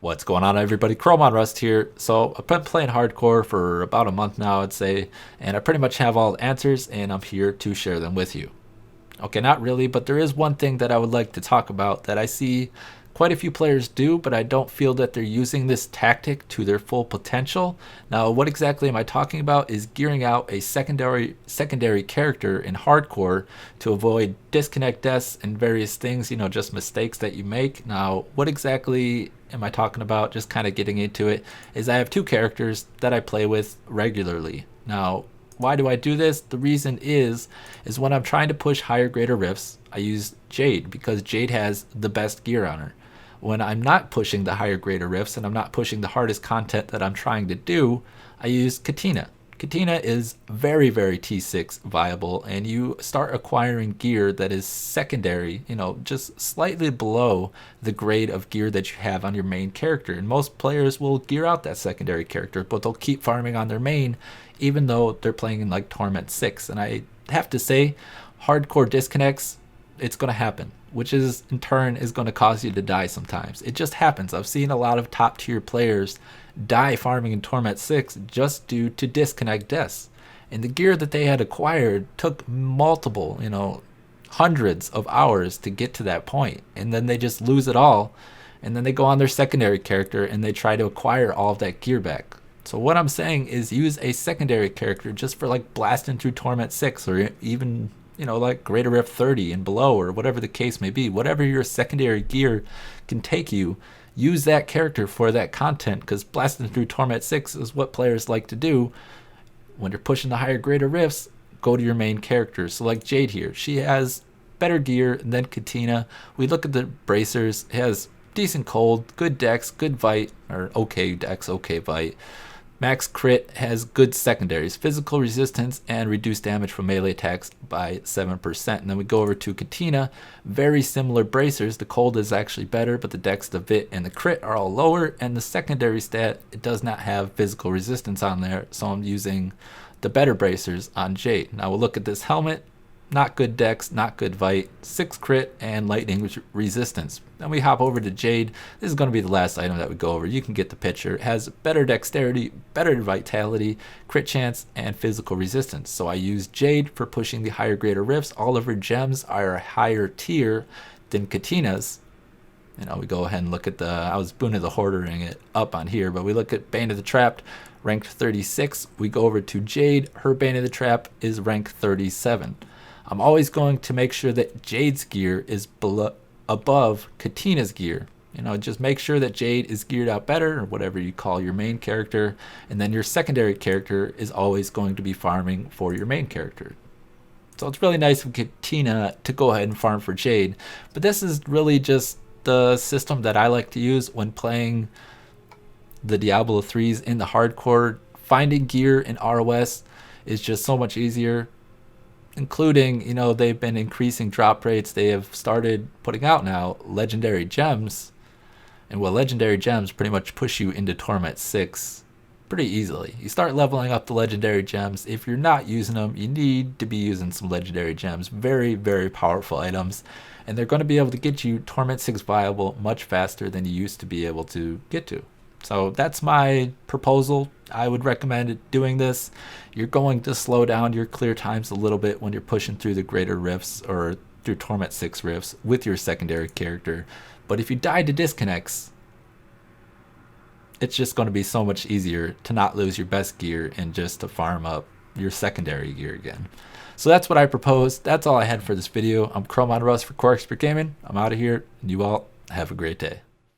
What's going on, everybody? ChromeOnRust here. So I've been playing hardcore for about a month now, I'd say, and I pretty much have all the answers, and I'm here to share them with you. Okay, not really, but there is one thing that I would like to talk about that I see quite a few players do, but I don't feel that they're using this tactic to their full potential. Now, what exactly am I talking about is gearing out a secondary character in hardcore to avoid disconnect deaths and various things, just mistakes that you make. Now, what exactly am I talking about? Just kind of getting into it, is I have two characters that I play with regularly. Now, why do I do this? The reason is when I'm trying to push higher greater rifts, I use Jade because Jade has the best gear on her. When I'm not pushing the higher greater rifts and I'm not pushing the hardest content that I'm trying to do, I use Katina. Katina is very, very T6 viable, and you start acquiring gear that is secondary, just slightly below the grade of gear that you have on your main character. And most players will gear out that secondary character, but they'll keep farming on their main, even though they're playing in like Torment 6. And I have to say, hardcore disconnects, it's going to happen, which is in turn is going to cause you to die sometimes. It just happens. I've seen a lot of top tier players die farming in Torment 6 just due to disconnect deaths. And the gear that they had acquired took multiple, hundreds of hours to get to that point. And then they just lose it all. And then they go on their secondary character and they try to acquire all of that gear back. So what I'm saying is use a secondary character just for like blasting through Torment 6 or even like Greater Rift 30 and below, or whatever the case may be. Whatever your secondary gear can take you, use that character for that content, because blasting through Torment 6 is what players like to do. When you're pushing the higher greater rifts, go to your main character. So like Jade here, she has better gear than Katina. We look at the bracers, it has decent cold, good dex, good vite, or okay dex, okay vite. Max crit, has good secondaries, physical resistance, and reduced damage from melee attacks by 7%. And then we go over to Katina, very similar bracers. The cold is actually better, but the dex, the vit, and the crit are all lower. And the secondary stat, it does not have physical resistance on there, so I'm using the better bracers on Jade. Now we'll look at this helmet. Not good dex, not good vite, 6 crit, and lightning resistance. Then we hop over to Jade. This is going to be the last item that we go over. You can get the picture. It has better dexterity, better vitality, crit chance, and physical resistance. So I use Jade for pushing the higher greater rifts. All of her gems are a higher tier than Katina's. We go ahead and look at I was Boon of the Hoardering it up on here, but we look at Bane of the Trapped, ranked 36. We go over to Jade. Her Bane of the Trap is ranked 37. I'm always going to make sure that Jade's gear is above Katina's gear. Just make sure that Jade is geared out better, or whatever you call your main character, and then your secondary character is always going to be farming for your main character. So it's really nice of Katina to go ahead and farm for Jade, but this is really just the system that I like to use when playing the Diablo 3s in the hardcore. Finding gear in ROS is just so much easier. Including, they've been increasing drop rates. They have started putting out now legendary gems. And legendary gems pretty much push you into Torment 6 pretty easily. You start leveling up the legendary gems. If you're not using them, you need to be using some legendary gems. Very, very powerful items. And they're going to be able to get you Torment 6 viable much faster than you used to be able to get to. So that's my proposal. I would recommend doing this. You're going to slow down your clear times a little bit when you're pushing through the greater rifts or through Torment 6 rifts with your secondary character. But if you die to disconnects, it's just going to be so much easier to not lose your best gear and just to farm up your secondary gear again. So that's what I propose. That's all I had for this video. I'm ChromeOnRust for Core Expert Gaming. I'm out of here, and you all have a great day.